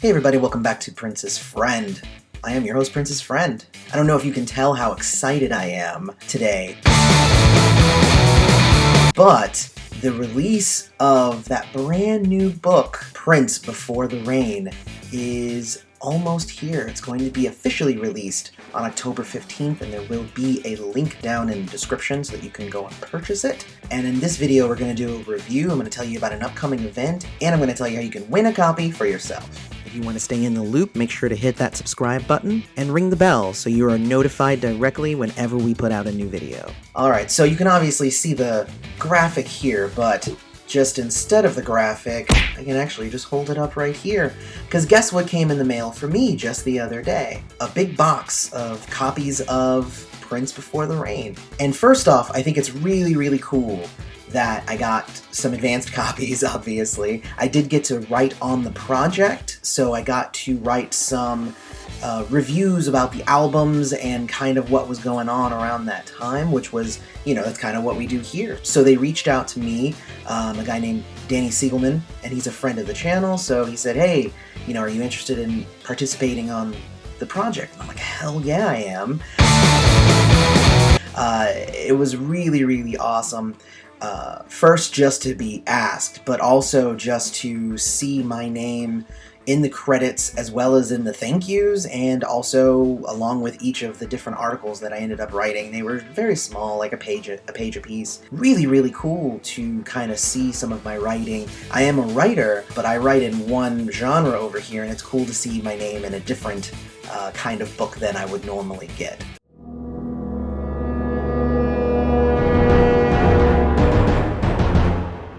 Hey everybody, welcome back to Prince's Friend. I am your host, Prince's Friend. I don't know if you can tell how excited I am today, but the release of that brand new book, Prince Before the Rain, is almost here. It's going to be officially released on October 15th, and there will be a link down in the description so that you can go and purchase it. And in this video, we're going to do a review. I'm going to tell you about an upcoming event, and I'm going to tell you how you can win a copy for yourself. If you want to stay in the loop, make sure to hit that subscribe button and ring the bell so you are notified directly whenever we put out a new video. Alright, so you can obviously see the graphic here, but just instead of the graphic, I can actually just hold it up right here. Because guess what came in the mail for me just the other day? A big box of copies of Prince Before the Rain. And first off, I think it's really cool that I got some advanced copies, obviously. I did get to write on the project, so I got to write some reviews about the albums and kind of what was going on around that time, which was, you know, that's kind of what we do here. So they reached out to me, a guy named Danny Siegelman, and he's a friend of the channel, so he said, hey, you know, are you interested in participating on the project? And I'm like, hell yeah, I am. It was really awesome. First, just to be asked, but also just to see my name in the credits as well as in the thank yous, and also along with each of the different articles that I ended up writing. They were very small, like a page a piece. Really cool to kind of see some of my writing. I am a writer, but I write in one genre over here, and it's cool to see my name in a different kind of book than I would normally get.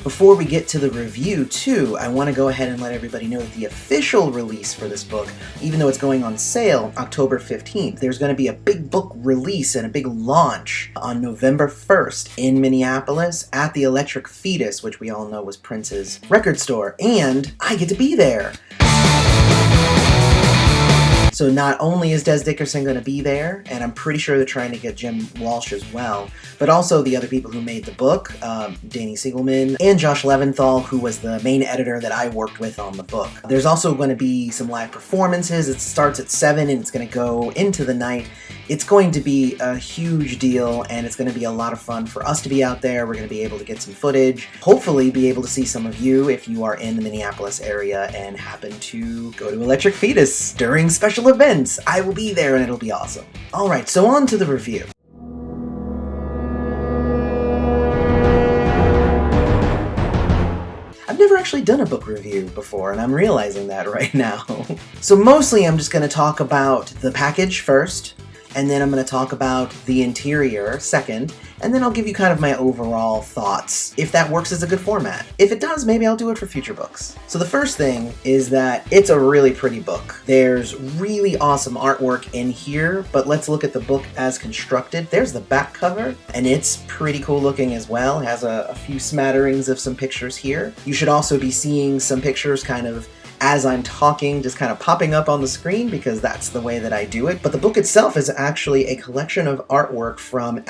Before we get to the review, too, I want to go ahead and let everybody know that the official release for this book, even though it's going on sale October 15th, there's going to be a big book release and a big launch on November 1st in Minneapolis at the Electric Fetus, which we all know was Prince's record store, and I get to be there. So not only is Des Dickerson going to be there, and I'm pretty sure they're trying to get Jim Walsh as well, but also the other people who made the book, Danny Siegelman and Josh Leventhal, who was the main editor that I worked with on the book. There's also going to be some live performances. It starts at 7 and it's going to go into the night. It's going to be a huge deal, and it's going to be a lot of fun for us to be out there. We're going to be able to get some footage, hopefully be able to see some of you if you are in the Minneapolis area and happen to go to Electric Fetus during special events. I will be there and it'll be awesome. Alright, so on to the review. I've never actually done a book review before, and I'm realizing that right now. So mostly I'm just going to talk about the package first, and then I'm going to talk about the interior second, and then I'll give you kind of my overall thoughts, if that works as a good format. If it does, maybe I'll do it for future books. So the first thing is that it's a really pretty book. There's really awesome artwork in here, but let's look at the book as constructed. There's the back cover, and it's pretty cool looking as well. It has a few smatterings of some pictures here. You should also be seeing some pictures kind of as I'm talking, just kind of popping up on the screen, because that's the way that I do it. But the book itself is actually a collection of artwork from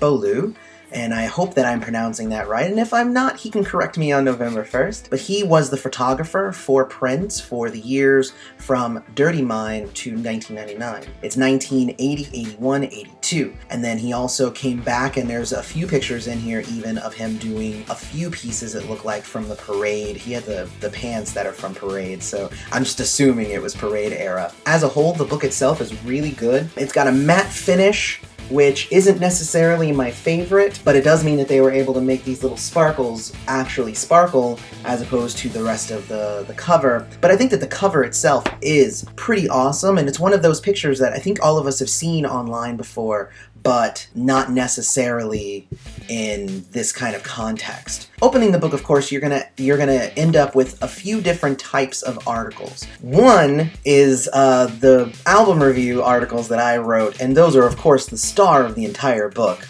Beaulieu, and I hope that I'm pronouncing that right, and if I'm not, he can correct me on November 1st. But he was the photographer for Prince for the years from Dirty Mind to 1999. It's 1980, 81, 82. And then he also came back, and there's a few pictures in here even of him doing a few pieces it looked like from the Parade. He had the pants that are from Parade, so I'm just assuming it was Parade era. As a whole, the book itself is really good. It's got a matte finish, which isn't necessarily my favorite, but it does mean that they were able to make these little sparkles actually sparkle as opposed to the rest of the cover. But I think that the cover itself is pretty awesome, and it's one of those pictures that I think all of us have seen online before, but not necessarily in this kind of context. Opening the book, of course, you're gonna end up with a few different types of articles. One is the album review articles that I wrote, and those are, of course, the star of the entire book.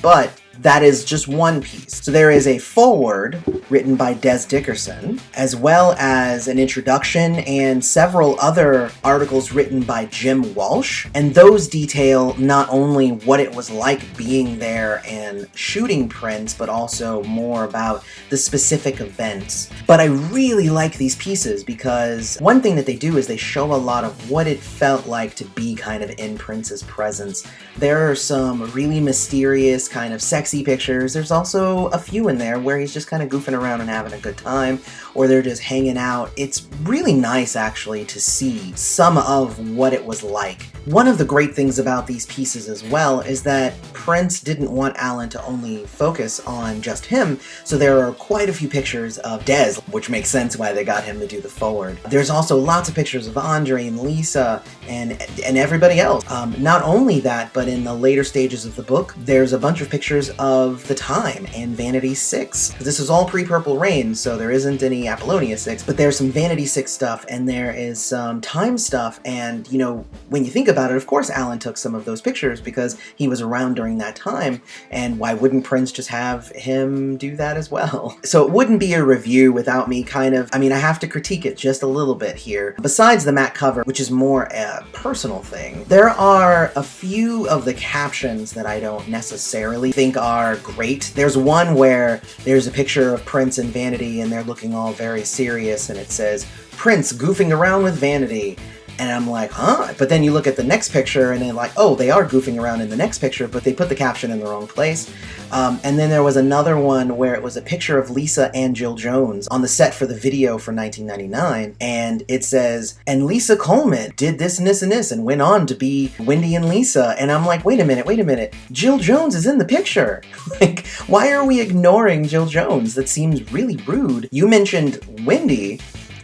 But that is just one piece. So there is a foreword written by Des Dickerson, as well as an introduction and several other articles written by Jim Walsh, and those detail not only what it was like being there and shooting Prince, but also more about the specific events. But I really like these pieces because one thing that they do is they show a lot of what it felt like to be kind of in Prince's presence. There are some really mysterious kind of sexy pictures. There's also a few in there where he's just kind of goofing around and having a good time, or they're just hanging out. It's really nice actually to see some of what it was like. One of the great things about these pieces as well is that Prince didn't want Alan to only focus on just him, so there are quite a few pictures of Des, which makes sense why they got him to do the forward. There's also lots of pictures of Andre and Lisa and everybody else. Not only that, but in the later stages of the book, there's a bunch of pictures of the time and Vanity 6. This is all pre-Purple Rain, so there isn't any Apollonia 6, but there's some Vanity 6 stuff and there is some time stuff, and you know, when you think about it, of course Alan took some of those pictures because he was around during that time, and why wouldn't Prince just have him do that as well? So it wouldn't be a review without me kind of, I have to critique it just a little bit here. Besides the matte cover, which is more a personal thing, there are a few of the captions that I don't necessarily think are great. There's one where there's a picture of Prince and Vanity and they're looking all very serious and it says, "Prince goofing around with Vanity." And I'm like, huh? But then you look at the next picture and they're like, oh, they are goofing around in the next picture, but they put the caption in the wrong place. And then there was another one where it was a picture of Lisa and Jill Jones on the set for the video for 1999. And it says, and Lisa Coleman did this and this and this and went on to be Wendy and Lisa. And I'm like, wait a minute. Jill Jones is in the picture. Like, why are we ignoring Jill Jones? That seems really rude. You mentioned Wendy,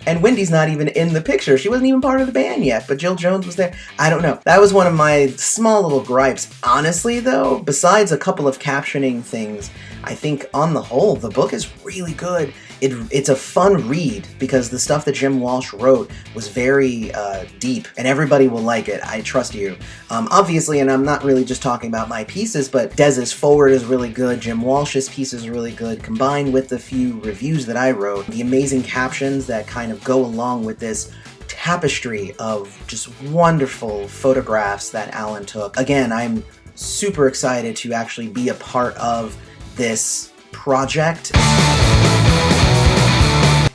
and Wendy's not even in the picture. She wasn't even part of the band yet, but Jill Jones was there. I don't know. That was one of my small little gripes. Honestly, though, besides a couple of captioning things, I think on the whole, the book is really good. It's a fun read because the stuff that Jim Walsh wrote was very deep, and everybody will like it. I trust you. Obviously, and I'm not really just talking about my pieces, but Dez's forward is really good. Jim Walsh's piece is really good, combined with the few reviews that I wrote. The amazing captions that kind of go along with this tapestry of just wonderful photographs that Alan took. Again, I'm super excited to actually be a part of this project.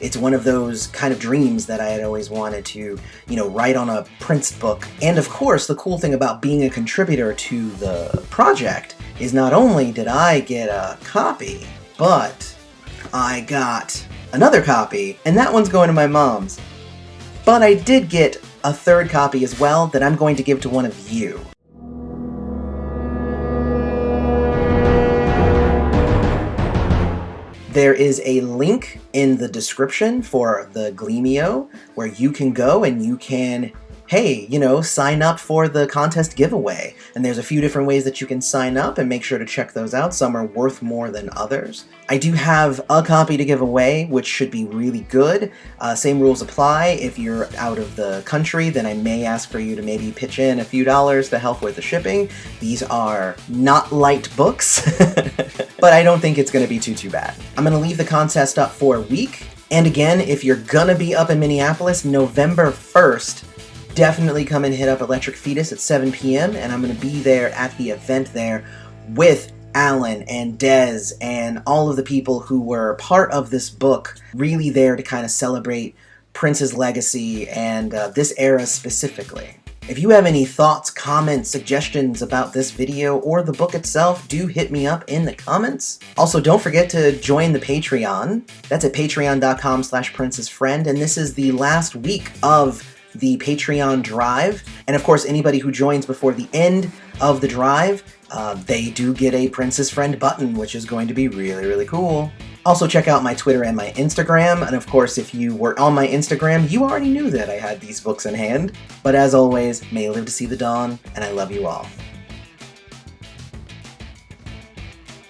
It's one of those kind of dreams that I had always wanted to, write on a Prince book. And of course, the cool thing about being a contributor to the project is not only did I get a copy, but I got another copy, and that one's going to my mom's. But I did get a third copy as well that I'm going to give to one of you. There is a link in the description for the Gleamio where you can go and you can, hey, sign up for the contest giveaway. And there's a few different ways that you can sign up, and make sure to check those out. Some are worth more than others. I do have a copy to give away, which should be really good. Same rules apply. If you're out of the country, then I may ask for you to maybe pitch in a few dollars to help with the shipping. These are not light books, but I don't think it's going to be too bad. I'm going to leave the contest up for a week. And again, if you're going to be up in Minneapolis, November 1st, definitely come and hit up Electric Fetus at 7 p.m. and I'm going to be there at the event there with Alan and Des and all of the people who were part of this book, really there to kind of celebrate Prince's legacy and this era specifically. If you have any thoughts, comments, suggestions about this video or the book itself, do hit me up in the comments. Also, don't forget to join the Patreon. That's at patreon.com/princessfriend, and this is the last week of the Patreon drive. And of course, anybody who joins before the end of the drive, they do get a Princess Friend button, which is going to be really, really cool. Also, check out my Twitter and my Instagram. And of course, if you were on my Instagram, you already knew that I had these books in hand. But as always, may you live to see the dawn, and I love you all.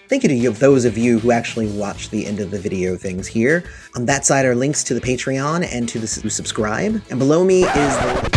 Thank you to those of you who actually watched the end of the video things here. On that side are links to the Patreon and to subscribe. And below me is the